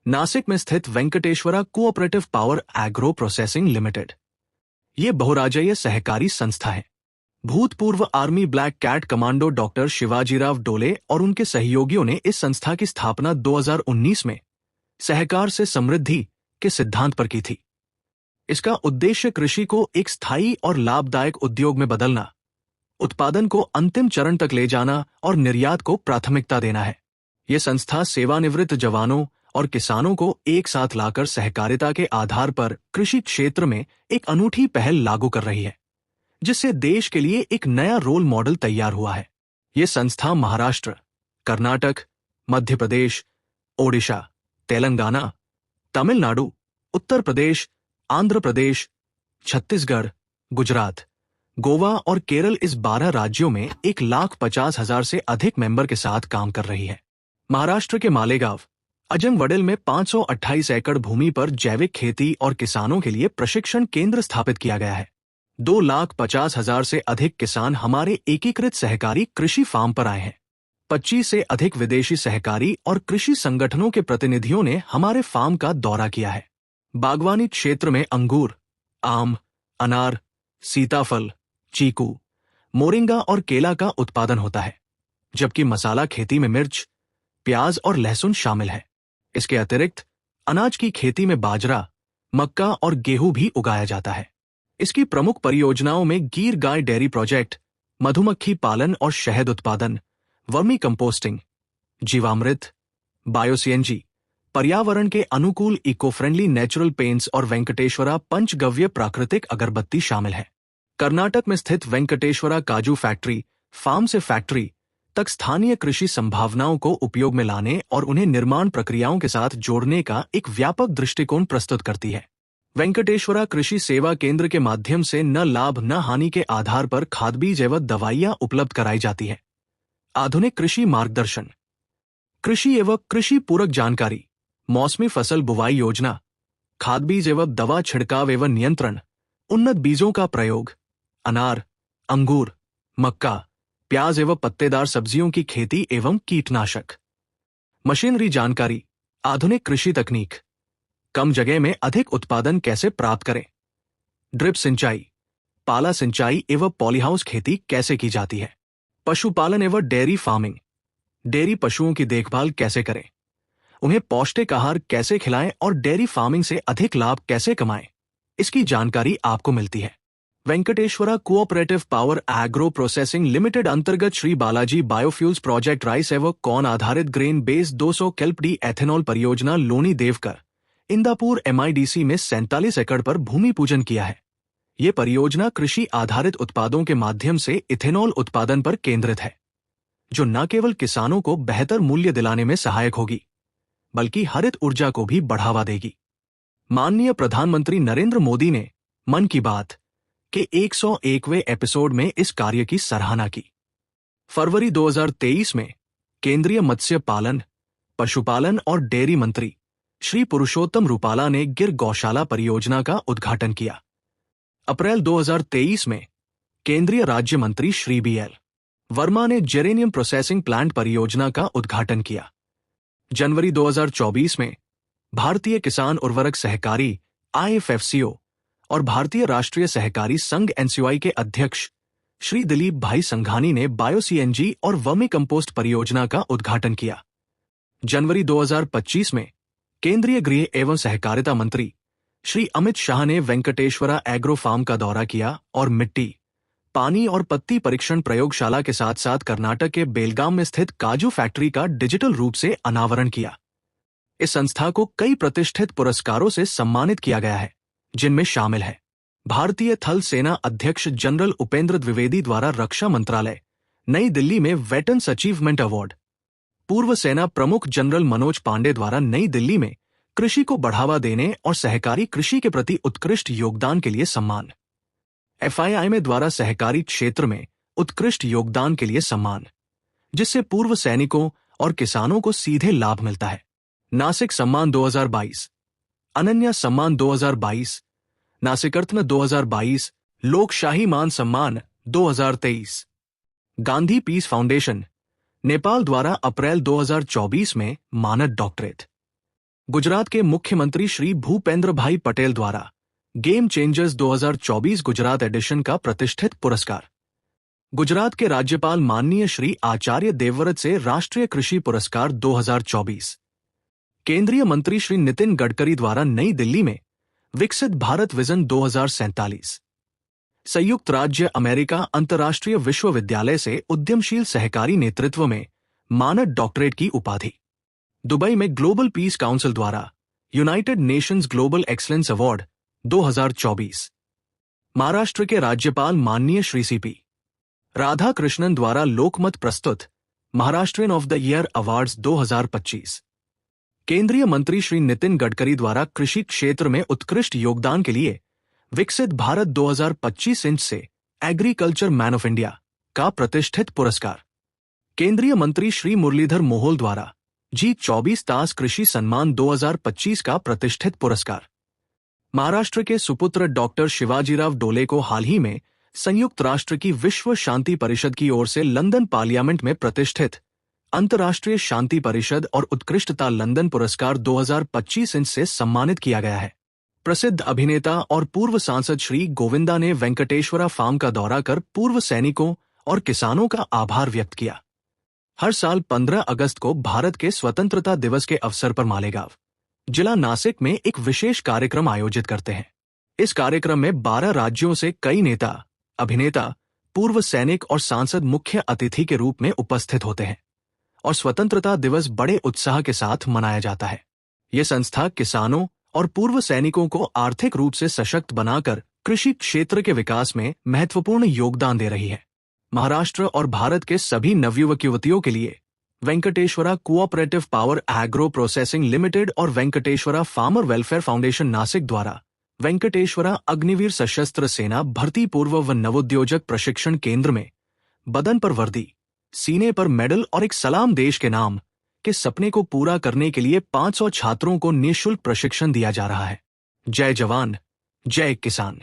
नासिक में स्थित Venkateshwara cooperative power agro processing limited. ये बहुराज्यीय सहकारी संस्था है। भूतपूर्व army black cat commando doctor Shivajirao Dole और उनके सहयोगियों ने इस संस्था की स्थापना 2019 में सहकार से समृद्धि के सिद्धांत पर की थी। इसका उद्देश्य कृषि को एक स्थायी और लाभदायक उद्योग में बदलना, उत्पादन को अंतिम चरण तक ले जाना और निर्यात को प्राथमिकता देना है। यह संस्था सेवानिवृत्त जवानों और किसानों को एक साथ लाकर सहकारिता के आधार पर कृषि क्षेत्र में एक अनूठी पहल लागू कर रही है, जिससे देश के लिए एक नया रोल मॉडल तैयार हुआ है। यह संस्था महाराष्ट्र, कर्नाटक, मध्य प्रदेश, ओडिशा, तेलंगाना, तमिलनाडु, उत्तर प्रदेश, आंध्र प्रदेश, छत्तीसगढ़, गुजरात, गोवा और केरल इस 12 राज्यों में 1,50,000 से अधिक मेंबर के साथ काम कर रही है। महाराष्ट्र के मालेगांव, अजंगवडिल में 528 एकड़ भूमि पर जैविक खेती और किसानों के लिए प्रशिक्षण केंद्र स्थापित किया गया है। 2,50,000 से अधिक किसान हमारे एकीकृत सहकारी कृषि फार्म पर आए हैं। 25 से अधिक विदेशी सहकारी और कृषि संगठनों के प्रतिनिधियों ने हमारे फार्म का दौरा किया है। बागवानी क्षेत्र में अंगूर, आम, अनार, सीताफल, चीकू, मोरिंगा और केला का उत्पादन होता है, जबकि मसाला खेती में मिर्च, प्याज और लहसुन शामिल है। इसके अतिरिक्त अनाज की खेती में बाजरा, मक्का और गेहूं भी उगाया जाता है। इसकी प्रमुख परियोजनाओं में गीर गाय डेयरी प्रोजेक्ट, मधुमक्खी पालन और शहद उत्पादन, वर्मी कंपोस्टिंग, जीवामृत, बायोसीएनजी, पर्यावरण के अनुकूल इको फ्रेंडली नेचुरल पेंट्स और वेंकटेश्वरा पंचगव्य प्राकृतिक अगरबत्ती शामिल है। कर्नाटक में स्थित वेंकटेश्वरा काजू फैक्ट्री फार्म से फैक्ट्री तक स्थानीय कृषि संभावनाओं को उपयोग में लाने और उन्हें निर्माण प्रक्रियाओं के साथ जोड़ने का एक व्यापक दृष्टिकोण प्रस्तुत करती है। वेंकटेश्वरा कृषि सेवा केंद्र के माध्यम से न लाभ न हानि के आधार पर खाद बीज एवं दवाइयां उपलब्ध कराई जाती है। आधुनिक कृषि मार्गदर्शन, कृषि एवं कृषि पूरक जानकारी, मौसमी फसल बुवाई योजना, खाद बीज एवं दवा छिड़काव एवं नियंत्रण, उन्नत बीजों का प्रयोग, अनार, अंगूर, मक्का, प्याज एवं पत्तेदार सब्जियों की खेती एवं कीटनाशक, मशीनरी जानकारी, आधुनिक कृषि तकनीक, कम जगह में अधिक उत्पादन कैसे प्राप्त करें, ड्रिप सिंचाई, पाला सिंचाई एवं पॉलीहाउस खेती कैसे की जाती है, पशुपालन एवं डेयरी फार्मिंग, डेयरी पशुओं की देखभाल कैसे करें, उन्हें पौष्टिक आहार कैसे खिलाएं और डेयरी फार्मिंग से अधिक लाभ कैसे कमाएं, इसकी जानकारी आपको मिलती है। Venkateshwara cooperative power agro processing limited अंतर्गत Shri Balaji biofuels project rice एवं कॉर्न आधारित grain based 200 KLPD ethanol परियोजना लोनी देवकर, इंदापुर MIDC में 47 एकड़ पर भूमि पूजन किया है। ये परियोजना कृषि आधारित उत्पादों के माध्यम से इथेनॉल उत्पादन पर केंद्रित है, जो न केवल किसानों को बेहतर मूल्य दिलाने में सहायक होगी, बल्कि हरित ऊर्जा को भी बढ़ावा देगी। माननीय प्रधानमंत्री नरेंद्र मोदी ने मन की बात के 101वें एपिसोड में इस कार्य की सराहना की। फरवरी 2023 में केंद्रीय मत्स्य पालन, पशुपालन और डेयरी मंत्री श्री पुरुषोत्तम रूपाला ने गिर गौशाला परियोजना का उद्घाटन किया। अप्रैल 2023 में केंद्रीय राज्य मंत्री श्री BL वर्मा ने जेरेनियम प्रोसेसिंग प्लांट परियोजना का उद्घाटन किया। जनवरी 2024 में भारतीय किसान उर्वरक सहकारी IFFCO और भारतीय राष्ट्रीय सहकारी संघ NCOI के अध्यक्ष श्री दिलीप भाई संघानी ने बायोसीएनजी और वर्मी कंपोस्ट परियोजना का उद्घाटन किया। जनवरी 2025 में केंद्रीय गृह एवं सहकारिता मंत्री श्री अमित शाह ने वेंकटेश्वरा एग्रो फार्म का दौरा किया और मिट्टी, पानी और पत्ती परीक्षण प्रयोगशाला के साथ साथ कर्नाटक के बेलगाम में स्थित काजू फैक्ट्री का डिजिटल रूप से अनावरण किया। इस संस्था को कई प्रतिष्ठित पुरस्कारों से सम्मानित किया गया है, जिनमें शामिल है भारतीय थल सेना अध्यक्ष जनरल उपेंद्र द्विवेदी द्वारा रक्षा मंत्रालय, नई दिल्ली में वेटरन्स अचीवमेंट अवार्ड, पूर्व सेना प्रमुख जनरल मनोज पांडे द्वारा नई दिल्ली में कृषि को बढ़ावा देने और सहकारी कृषि के प्रति उत्कृष्ट योगदान के लिए सम्मान, FII में द्वारा सहकारी क्षेत्र में उत्कृष्ट योगदान के लिए सम्मान, जिससे पूर्व सैनिकों और किसानों को सीधे लाभ मिलता है, नासिक सम्मान 2022, अनन्या सम्मान 2022, नासिकरत्न 2022, लोकशाही मान सम्मान 2023, गांधी पीस फाउंडेशन नेपाल द्वारा अप्रैल 2024 में मानद डॉक्टरेट, गुजरात के मुख्यमंत्री श्री भूपेंद्र भाई पटेल द्वारा गेम चेंजर्स 2024 गुजरात एडिशन का प्रतिष्ठित पुरस्कार। गुजरात के राज्यपाल माननीय श्री आचार्य देवव्रत से राष्ट्रीय कृषि पुरस्कार 2024। केंद्रीय मंत्री श्री नितिन गडकरी द्वारा नई दिल्ली में विकसित भारत विजन 2047। संयुक्त राज्य अमेरिका अंतर्राष्ट्रीय विश्वविद्यालय से उद्यमशील सहकारी नेतृत्व में मानद डॉक्टरेट की उपाधि। दुबई में ग्लोबल पीस काउंसिल द्वारा United Nations global excellence award 2024। Maharashtra के राज्यपाल माननीय श्री सीपी राधाकृष्णन द्वारा लोकमत प्रस्तुत Maharashtrian of the year awards 2025। केंद्रीय मंत्री श्री नितिन गडकरी द्वारा कृषि क्षेत्र में उत्कृष्ट योगदान के लिए विकसित भारत 2025 इंच से एग्रीकल्चर मैन ऑफ इंडिया का प्रतिष्ठित पुरस्कार। केंद्रीय मंत्री श्री मुरलीधर मोहोल द्वारा G24 तास कृषि सम्मान 2025 का प्रतिष्ठित पुरस्कार। महाराष्ट्र के सुपुत्र डॉक्टर शिवाजीराव डोले को हाल ही में संयुक्त राष्ट्र की विश्व शांति परिषद की ओर से लंदन पार्लियामेंट में प्रतिष्ठित अंतर्राष्ट्रीय शांति परिषद और उत्कृष्टता लंदन पुरस्कार 2025 इंच से सम्मानित किया गया है। प्रसिद्ध अभिनेता और पूर्व सांसद श्री गोविंदा ने वेंकटेश्वरा फार्म का दौरा कर पूर्व सैनिकों और किसानों का आभार व्यक्त किया। हर साल 15 अगस्त को भारत के स्वतंत्रता दिवस के अवसर पर मालेगांव जिला नासिक में एक विशेष कार्यक्रम आयोजित करते हैं। इस कार्यक्रम में 12 राज्यों से कई नेता, अभिनेता, पूर्व सैनिक और सांसद मुख्य अतिथि के रूप में उपस्थित होते हैं और स्वतंत्रता दिवस बड़े उत्साह के साथ मनाया जाता है। ये संस्था किसानों और पूर्व सैनिकों को आर्थिक रूप से सशक्त बनाकर कृषि क्षेत्र के विकास में महत्वपूर्ण योगदान दे रही है। महाराष्ट्र और भारत के सभी नवयुवक युवतियों के लिए Venkateshwara cooperative power agro processing limited और Venkateshwara farmer welfare foundation Nashik द्वारा वेंकटेश्वरा अग्निवीर सशस्त्र सेना भर्ती पूर्व व नवोद्योजक प्रशिक्षण केंद्र में बदन पर वर्दी, सीने पर मेडल और एक सलाम देश के नाम के सपने को पूरा करने के लिए 500 छात्रों को निःशुल्क प्रशिक्षण दिया जा रहा है। जय जवान, जय किसान।